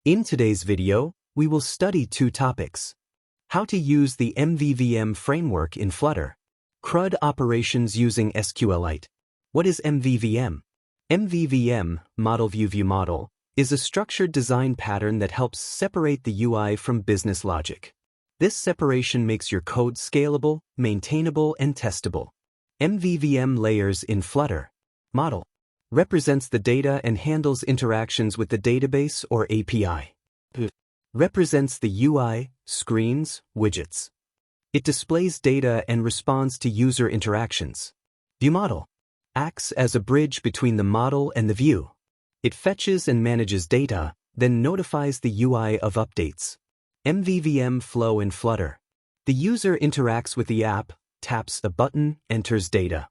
In today's video, we will study two topics. How to use the MVVM framework in Flutter. CRUD operations using SQLite. What is MVVM? MVVM, Model-View-ViewModel, is a structured design pattern that helps separate the UI from business logic. This separation makes your code scalable, maintainable, and testable. MVVM layers in Flutter. Model represents the data and handles interactions with the database or API. Represents the UI, screens, widgets. It displays data and responds to user interactions. ViewModel acts as a bridge between the model and the view. It fetches and manages data, then notifies the UI of updates. MVVM flow in Flutter. The user interacts with the app, taps a button, enters data.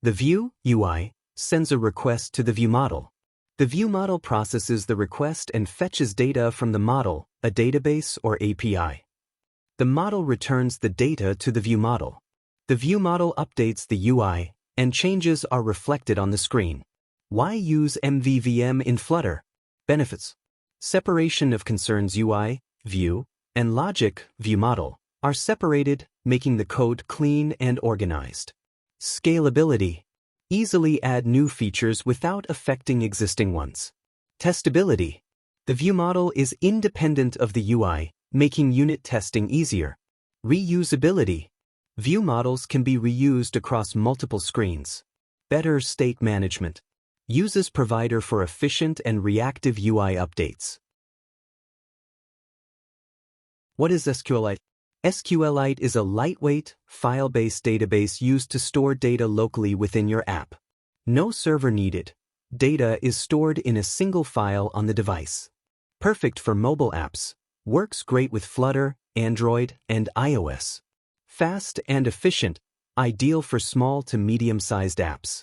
The view, UI, sends a request to the ViewModel. The ViewModel processes the request and fetches data from the model, a database or API. The model returns the data to the ViewModel. The ViewModel updates the UI, and changes are reflected on the screen. Why use MVVM in Flutter? Benefits. Separation of concerns UI, view, and logic, ViewModel, are separated, making the code clean and organized. Scalability. Easily add new features without affecting existing ones. Testability. The ViewModel is independent of the UI, making unit testing easier. Reusability. View models can be reused across multiple screens. Better state management. Uses provider for efficient and reactive UI updates. What is SQLite? SQLite is a lightweight, file-based database used to store data locally within your app. No server needed. Data is stored in a single file on the device. Perfect for mobile apps. Works great with Flutter, Android, and iOS. Fast and efficient. Ideal for small to medium-sized apps.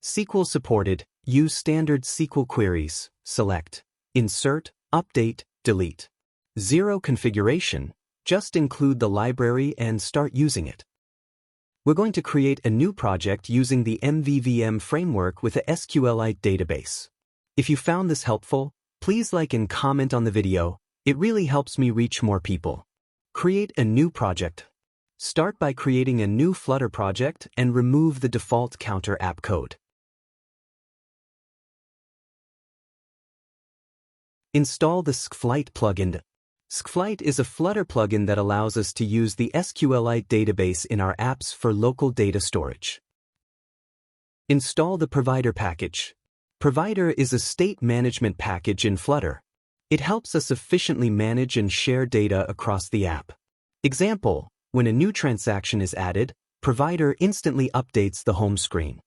SQL supported. Use standard SQL queries. Select, insert, update, delete. Zero configuration. Just include the library and start using it. We're going to create a new project using the MVVM framework with a SQLite database. If you found this helpful, please like and comment on the video. It really helps me reach more people. Create a new project. Start by creating a new Flutter project and remove the default counter app code. Install the scqflite plugin. scqflite is a Flutter plugin that allows us to use the SQLite database in our apps for local data storage. Install the provider package. Provider is a state management package in Flutter. It helps us efficiently manage and share data across the app. Example, when a new transaction is added, provider instantly updates the home screen.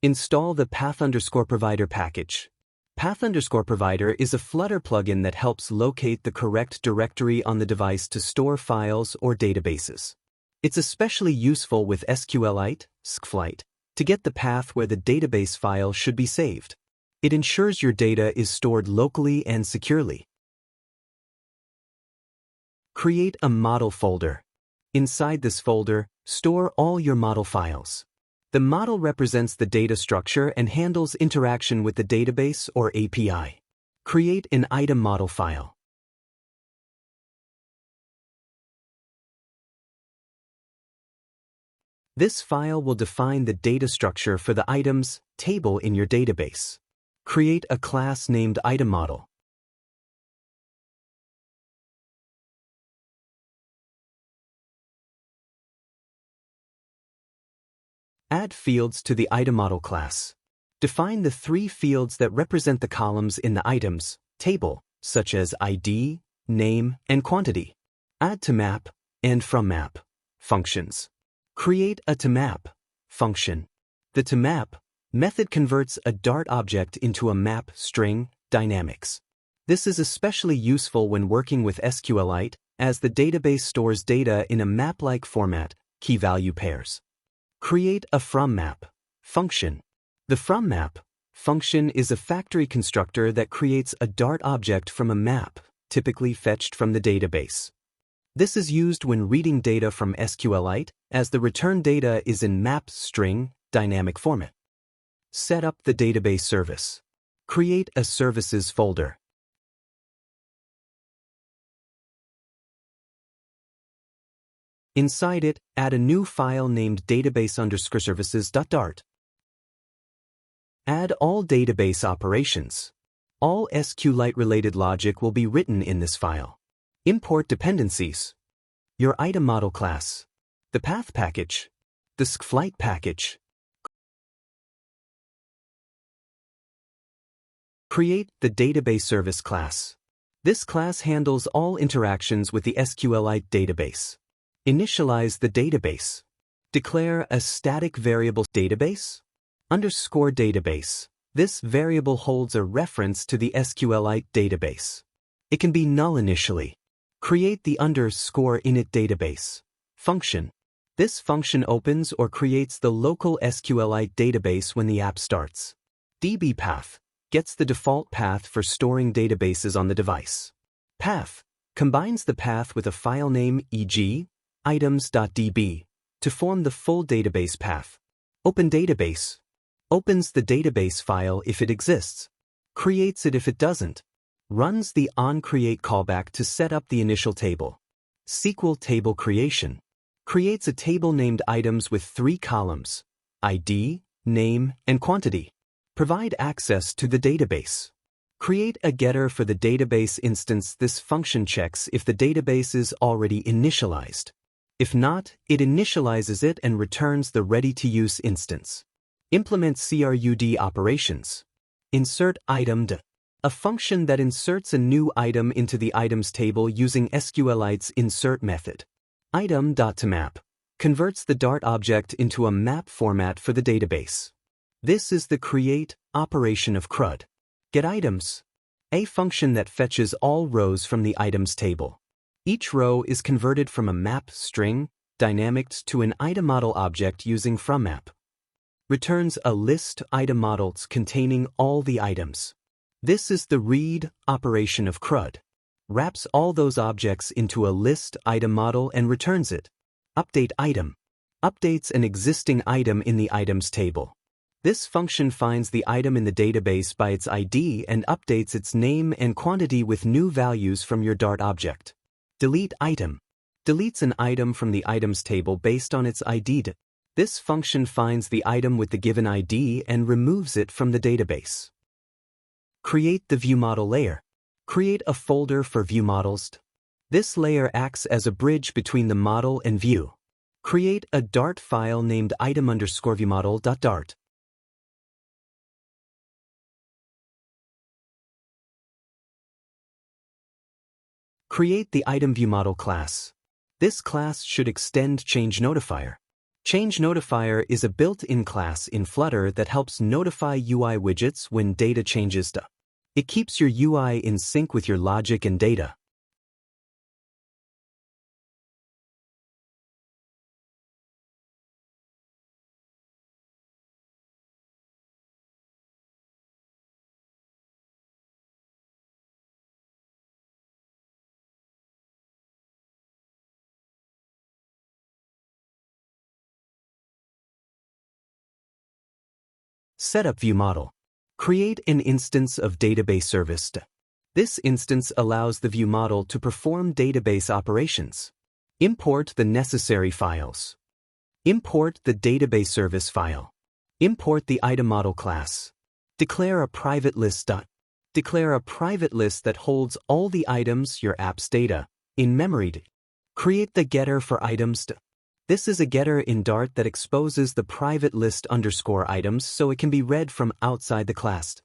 Install the path_provider package. Path_provider is a Flutter plugin that helps locate the correct directory on the device to store files or databases. It's especially useful with SQLite, scqflite, to get the path where the database file should be saved. It ensures your data is stored locally and securely. Create a model folder. Inside this folder, store all your model files. The model represents the data structure and handles interaction with the database or API. Create an item model file. This file will define the data structure for the items table in your database. Create a class named itemModel. Add fields to the itemModel class. Define the three fields that represent the columns in the items table, such as ID, name, and quantity. Add toMap and fromMap functions. Create a toMap function. The toMap method converts a Dart object into a map string dynamics. This is especially useful when working with SQLite, as the database stores data in a map-like format, key-value pairs. Create a fromMap function. The fromMap function is a factory constructor that creates a Dart object from a map, typically fetched from the database. This is used when reading data from SQLite, as the return data is in map string dynamic format. Set up the database service. Create a services folder. Inside it, add a new file named database_services.dart. Add all database operations. All SQLite-related logic will be written in this file. Import dependencies. Your item model class. The path package. The sqflite package. Create the database service class. This class handles all interactions with the SQLite database. Initialize the database. Declare a static variable database _database. This variable holds a reference to the SQLite database. It can be null initially. Create the _init database function. This function opens or creates the local SQLite database when the app starts. DB path gets the default path for storing databases on the device. Path combines the path with a file name, e.g., items.db, to form the full database path. Open database opens the database file if it exists, creates it if it doesn't, runs the onCreate callback to set up the initial table. SQL table creation creates a table named items with 3 columns, ID, name, and quantity. Provide access to the database. Create a getter for the database instance. This function checks if the database is already initialized. If not, it initializes it and returns the ready-to-use instance. Implement CRUD operations. Insert item_d, a function that inserts a new item into the items table using SQLite's insert method. Item.toMap converts the Dart object into a map format for the database. This is the create operation of CRUD. GetItems, a function that fetches all rows from the items table. Each row is converted from a map string dynamics to an item model object using fromMap. Returns a list item models containing all the items. This is the read operation of CRUD. Wraps all those objects into a list item model and returns it. Update item updates an existing item in the items table. This function finds the item in the database by its ID and updates its name and quantity with new values from your Dart object. Delete item deletes an item from the items table based on its ID. This function finds the item with the given ID and removes it from the database. Create the ViewModel layer. Create a folder for ViewModels. This layer acts as a bridge between the model and view. Create a Dart file named item_ViewModel.dart. Create the item_ViewModel class. This class should extend ChangeNotifier. ChangeNotifier is a built-in class in Flutter that helps notify UI widgets when data changes. It keeps your UI in sync with your logic and data. Setup ViewModel. Create an instance of database service. This instance allows the ViewModel to perform database operations. Import the necessary files. Import the database service file. Import the item model class. Declare a private list. Declare a private list that holds all the items, your app's data, in memory. Create the getter for items. This is a getter in Dart that exposes the private list _items so it can be read from outside the class.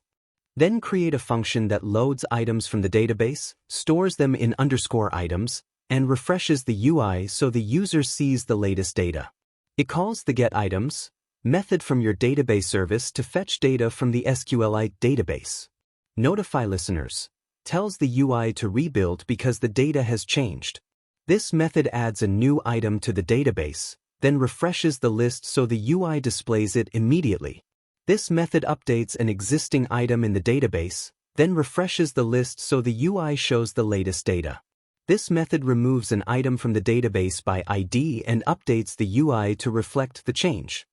Then create a function that loads items from the database, stores them in _items, and refreshes the UI so the user sees the latest data. It calls the getItems method from your database service to fetch data from the SQLite database. Notify listeners tells the UI to rebuild because the data has changed. This method adds a new item to the database, then refreshes the list so the UI displays it immediately. This method updates an existing item in the database, then refreshes the list so the UI shows the latest data. This method removes an item from the database by ID and updates the UI to reflect the change.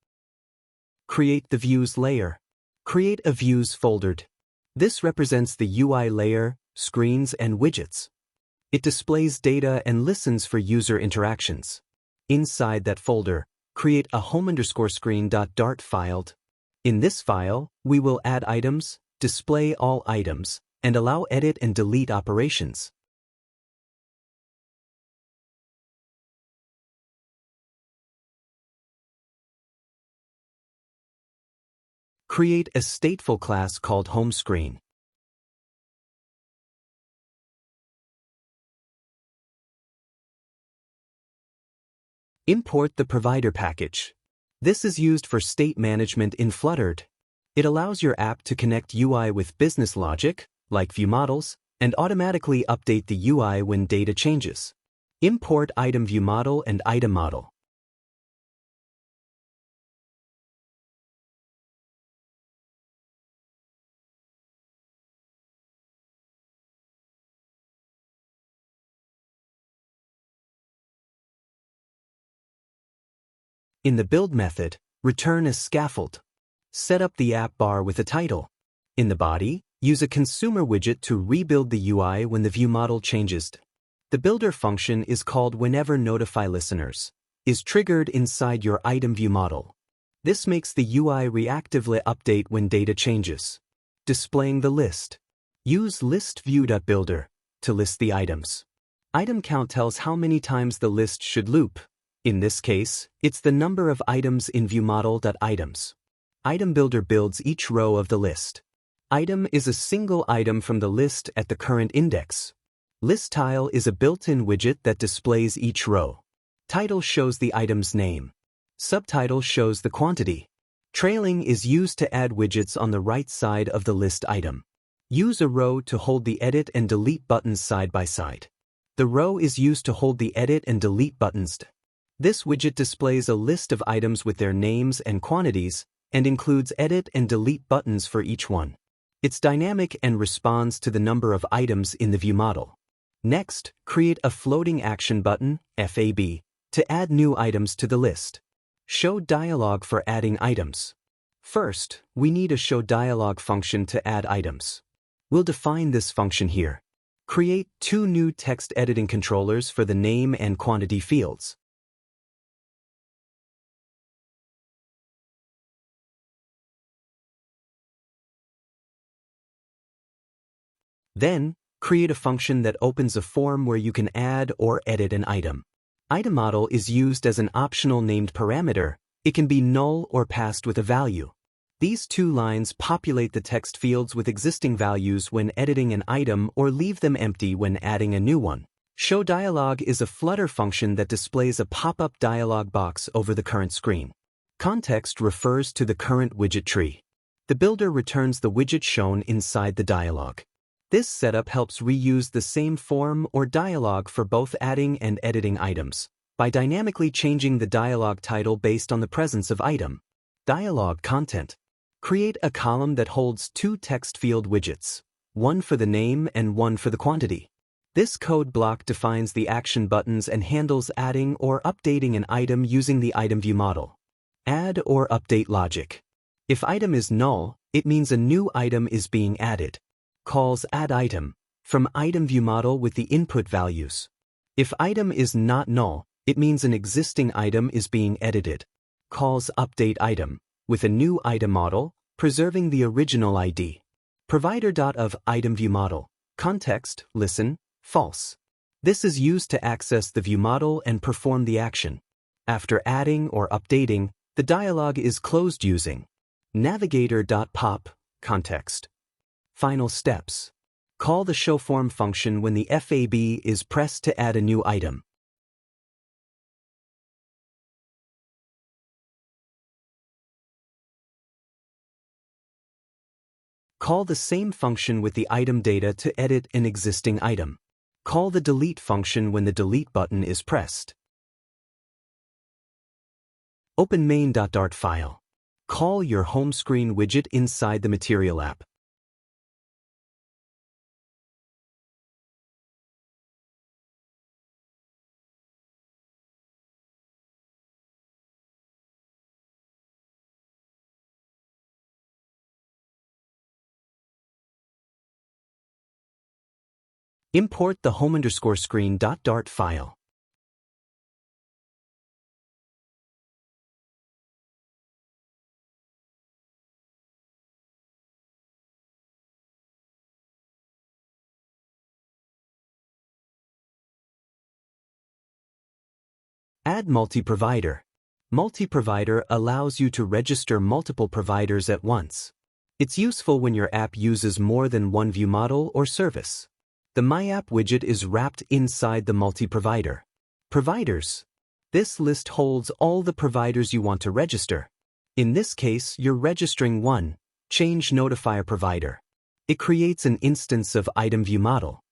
Create the views layer. Create a views folder. This represents the UI layer, screens, and widgets. It displays data and listens for user interactions. Inside that folder, create a home_screen.dart file. In this file, we will add items, display all items, and allow edit and delete operations. Create a stateful class called HomeScreen. Import the provider package. This is used for state management in Flutter. It allows your app to connect UI with business logic, like view models, and automatically update the UI when data changes. Import item view model and item model. In the build method, return a scaffold. Set up the app bar with a title. In the body, use a consumer widget to rebuild the UI when the view model changes. The builder function is called whenever notify listeners is triggered inside your item view model. This makes the UI reactively update when data changes. Displaying the list. Use list_view.builder to list the items. Item count tells how many times the list should loop. In this case, it's the number of items in viewModel.items. Item Builder builds each row of the list. Item is a single item from the list at the current index. List tile is a built-in widget that displays each row. Title shows the item's name. Subtitle shows the quantity. Trailing is used to add widgets on the right side of the list item. Use a row to hold the edit and delete buttons side by side. The row is used to hold the edit and delete buttons. This widget displays a list of items with their names and quantities, and includes edit and delete buttons for each one. It's dynamic and responds to the number of items in the view model. Next, create a floating action button, FAB, to add new items to the list. Show dialog for adding items. First, we need a show dialog function to add items. We'll define this function here. Create two new text editing controllers for the name and quantity fields. Then, create a function that opens a form where you can add or edit an item. Item model is used as an optional named parameter. It can be null or passed with a value. These two lines populate the text fields with existing values when editing an item or leave them empty when adding a new one. Show dialog is a Flutter function that displays a pop-up dialog box over the current screen. Context refers to the current widget tree. The builder returns the widget shown inside the dialog. This setup helps reuse the same form or dialog for both adding and editing items by dynamically changing the dialog title based on the presence of item. Dialog content. Create a column that holds two text field widgets, one for the name and one for the quantity. This code block defines the action buttons and handles adding or updating an item using the item view model. Add or update logic. If item is null, it means a new item is being added. Calls add item from item view model with the input values. If item is not null, it means an existing item is being edited. Calls update item with a new item model, preserving the original ID. Provider.of item view model. Context, listen, false. This is used to access the view model and perform the action. After adding or updating, the dialog is closed using navigator.pop context. Final steps. Call the showForm function when the FAB is pressed to add a new item. Call the same function with the item data to edit an existing item. Call the delete function when the delete button is pressed. Open main.dart file. Call your home screen widget inside the Material app. Import the home_screen.dart file. Add multi-provider. Multi-provider allows you to register multiple providers at once. It's useful when your app uses more than one view model or service. The My App widget is wrapped inside the multi-provider. Providers. This list holds all the providers you want to register. In this case, you're registering one, Change Notifier provider. It creates an instance of item view model.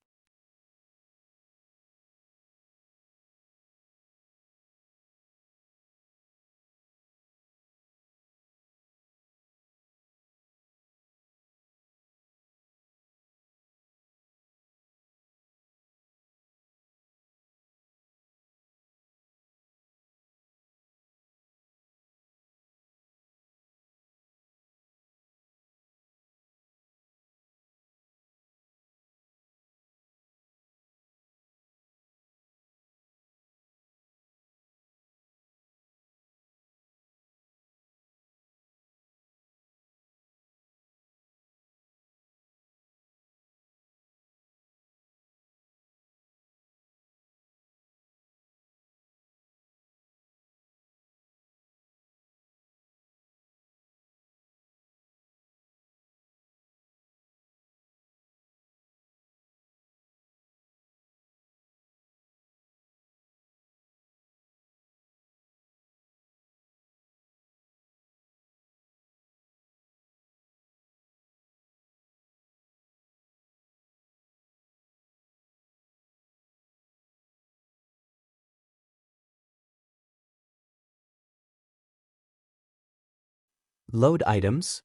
Load items.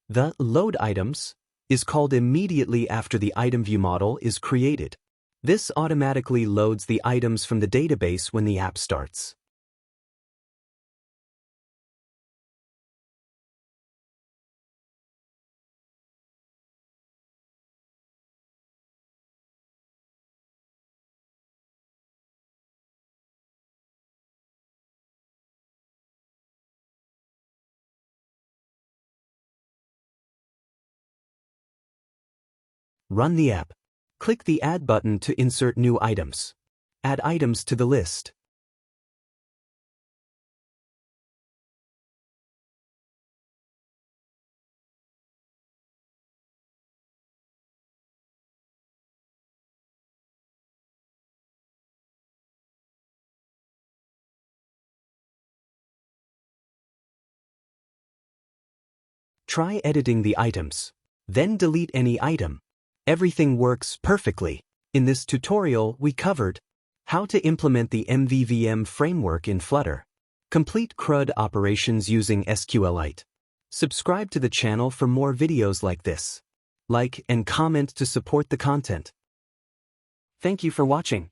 The load items is called immediately after the item view model is created. This automatically loads the items from the database when the app starts. Run the app. Click the Add button to insert new items. Add items to the list. Try editing the items. Then delete any item. Everything works perfectly. In this tutorial, we covered how to implement the MVVM framework in Flutter. Complete CRUD operations using SQLite. Subscribe to the channel for more videos like this. Like and comment to support the content. Thank you for watching.